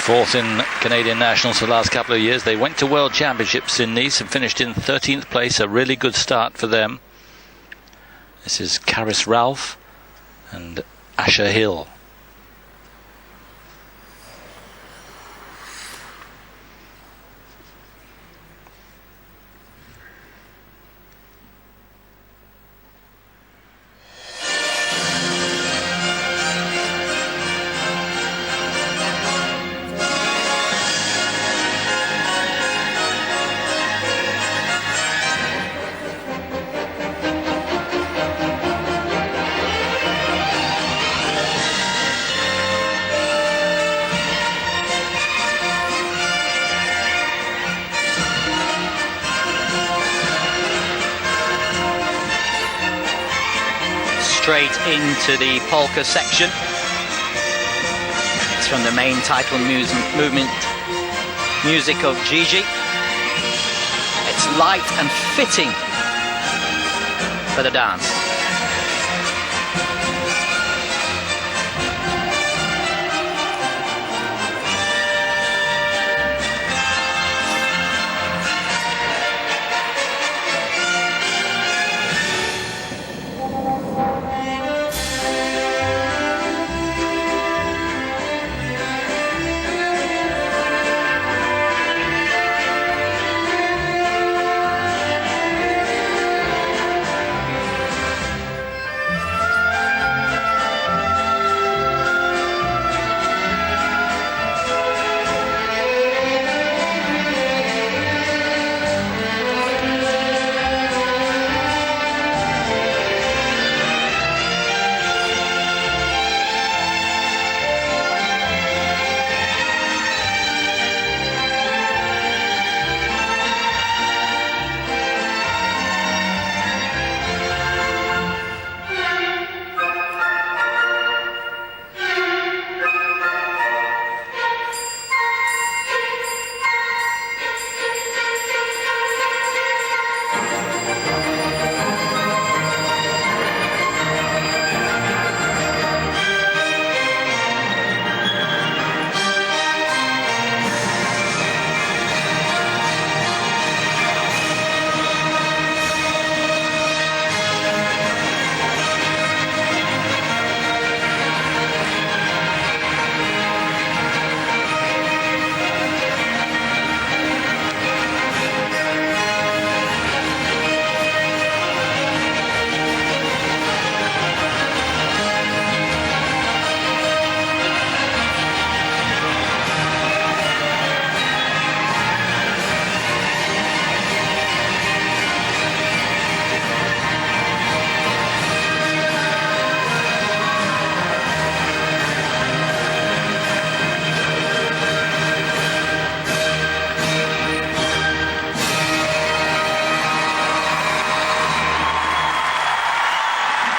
Fourth in Canadian Nationals for the last couple of years. They went to World Championships in Nice and finished in 13th place. A really good start for them. This is Ralf and Asher Hill. Straight into the polka section. It's from the main title movement music of Gigi. It's light and fitting for the dance.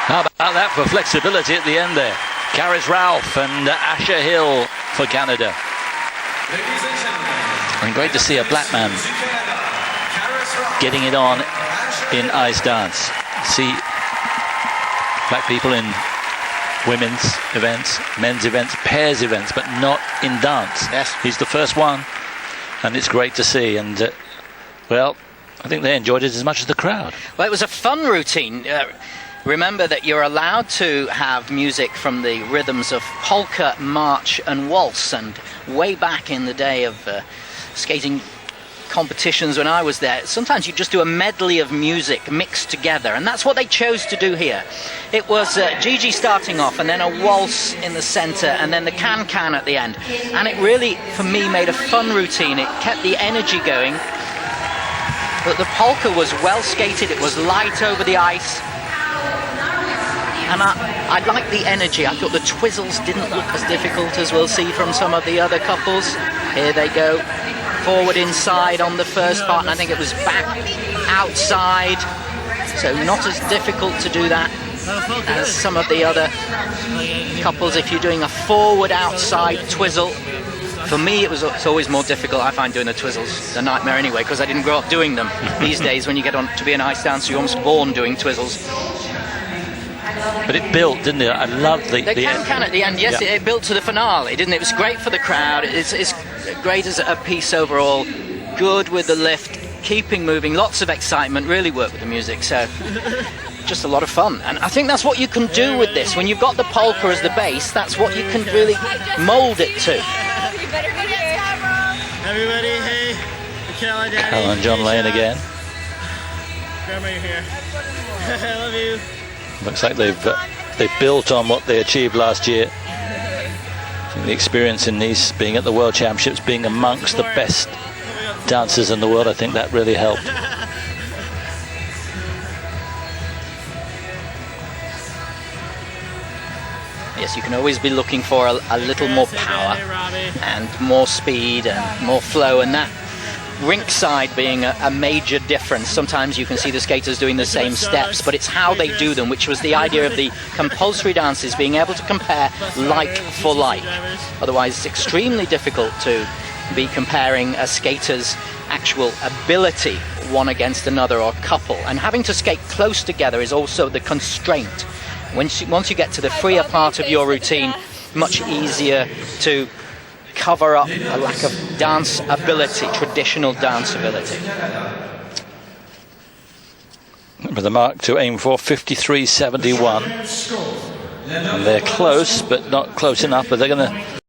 How about that for flexibility at the end there? Ralf and Asher Hill for Canada. And great to see a black man getting it on in ice dance. See black people in women's events, men's events, pairs events, but not in dance. Yes. He's the first one, and it's great to see. And, well, I think they enjoyed it as much as the crowd. Well, it was a fun routine. Remember that you're allowed to have music from the rhythms of polka, march and waltz, and way back in the day of skating competitions when I was there, sometimes you just do a medley of music mixed together, and that's what they chose to do here. It was Gigi starting off, and then a waltz in the center, and then the can-can at the end, and it really, for me, made a fun routine. It kept the energy going, but the polka was well skated, it was light over the ice. And I liked the energy. I thought the twizzles didn't look as difficult as we'll see from some of the other couples. Here they go. Forward inside on the first part, and I think it was back outside. So not as difficult to do that as some of the other couples. If you're doing a forward outside twizzle, for me it's always more difficult. I find doing the twizzles a nightmare anyway, because I didn't grow up doing them. These days when you get on to be an ice dancer, you're almost born doing twizzles. But it built, didn't it? I loved the can at the end. Yes, yeah. it built to the finale, didn't it? It was great for the crowd. It's great as a piece overall. Good with the lift, keeping moving, lots of excitement. Really worked with the music. So just a lot of fun. And I think that's what you can do with this. When you've got the polka as the base, that's what you can really mould it to. Everybody, hey, Michaela, Daddy. Cal and John Lane again. Grandma, you're here. I love you. Looks like they've built on what they achieved last year. I think the experience in Nice, being at the World Championships, being amongst the best dancers in the world, I think that really helped. Yes, you can always be looking for a little more power and more speed and more flow, and that rink side being a major difference. Sometimes you can see the skaters doing the same steps, but it's how they do them, which was the idea of the compulsory dances, being able to compare like for like. Otherwise, it's extremely difficult to be comparing a skater's actual ability one against another or couple, and having to skate close together is also the constraint. Once you get to the freer part of your routine, much easier to cover up a lack of dance ability, traditional dance ability. With the mark to aim for, 53.71. And they're close, but not close enough, but they're going to